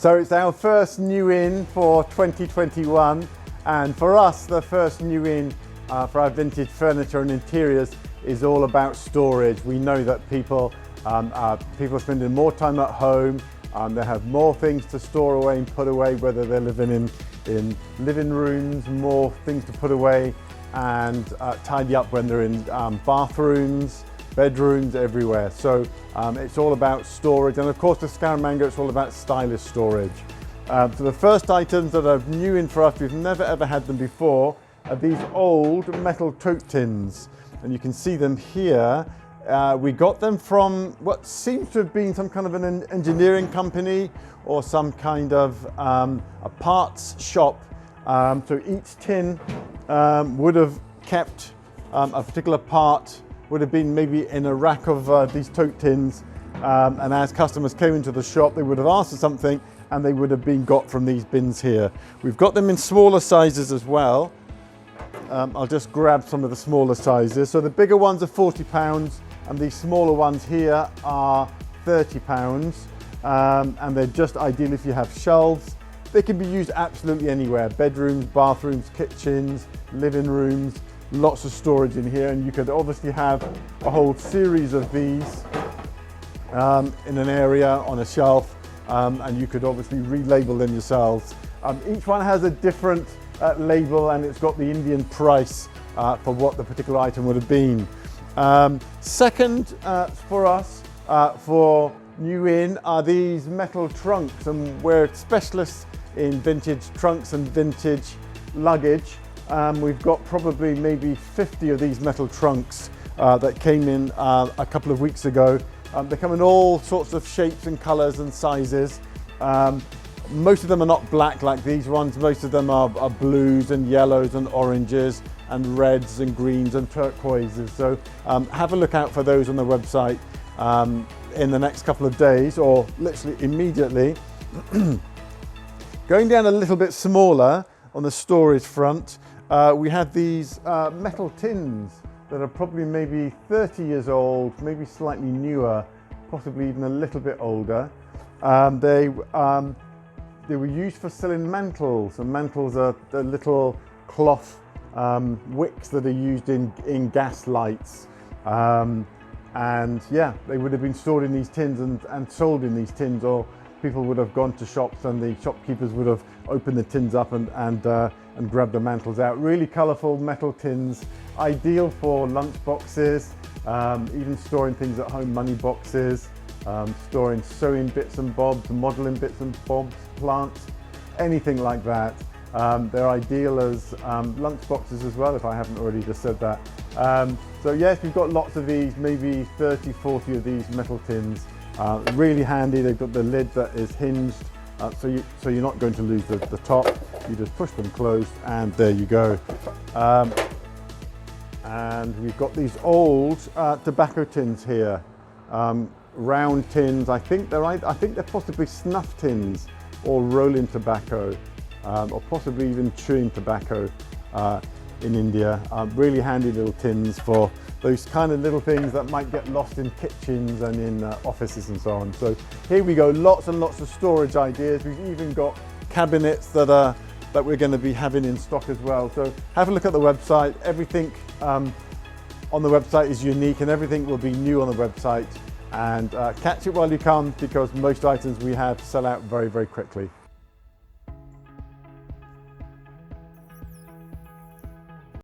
So it's our first new in for 2021, and for us the first new in for our vintage furniture and interiors is all about storage. We know that people are spending more time at home, they have more things to store away and put away, whether they're living in living rooms, more things to put away and tidy up when they're in bathrooms, bedrooms, everywhere. So it's all about storage, and of course the Scaramanga, it's all about stylish storage. So the first items that are new in for us, we've never ever had them before, are these old metal tote tins, and you can see them here. We got them from what seems to have been some kind of an engineering company or some kind of a parts shop. So each tin would have kept a particular part, would have been maybe in a rack of these tote tins, and as customers came into the shop they would have asked for something and they would have been got from these bins here. We've got them in smaller sizes as well. I'll just grab some of the smaller sizes. So the bigger ones are £40 and these smaller ones here are £30, and they're just ideal if you have shelves. They can be used absolutely anywhere: bedrooms, bathrooms, kitchens, living rooms. Lots of storage in here, and you could obviously have a whole series of these in an area on a shelf, and you could obviously relabel them yourselves. Each one has a different label, and it's got the Indian price for what the particular item would have been. Second for us for new in are these metal trunks, and we're specialists in vintage trunks and vintage luggage. We've got probably maybe 50 of these metal trunks that came in a couple of weeks ago. They come in all sorts of shapes and colours and sizes. Most of them are not black like these ones. Most of them are blues and yellows and oranges and reds and greens and turquoises. So have a look out for those on the website in the next couple of days, or literally immediately. Going down a little bit smaller on the storage front, we have these metal tins that are probably maybe 30 years old, maybe slightly newer, possibly even a little bit older. They were used for selling mantles, and mantles are the little cloth wicks that are used in gas lights. And yeah, they would have been stored in these tins and sold in these tins, or people would have gone to shops and the shopkeepers would have opened the tins up and grabbed the mantles out. Really colourful metal tins, ideal for lunch boxes, even storing things at home, money boxes, storing sewing bits and bobs, modelling bits and bobs, plants, anything like that. They're ideal as lunch boxes as well, if I haven't already just said that. So yes, we've got lots of these, maybe 30, 40 of these metal tins. Really handy. They've got the lid that is hinged, so you're not going to lose the top. You just push them closed and there you go. And we've got these old tobacco tins here, round tins. I think they're possibly snuff tins or rolling tobacco, or possibly even chewing tobacco in India. Really handy little tins for those kind of little things that might get lost in kitchens and in offices and so on. So here we go, lots and lots of storage ideas. We've even got cabinets that we're going to be having in stock as well. So have a look at the website. Everything on the website is unique, and everything will be new on the website. And catch it while you can, because most items we have sell out very, very quickly.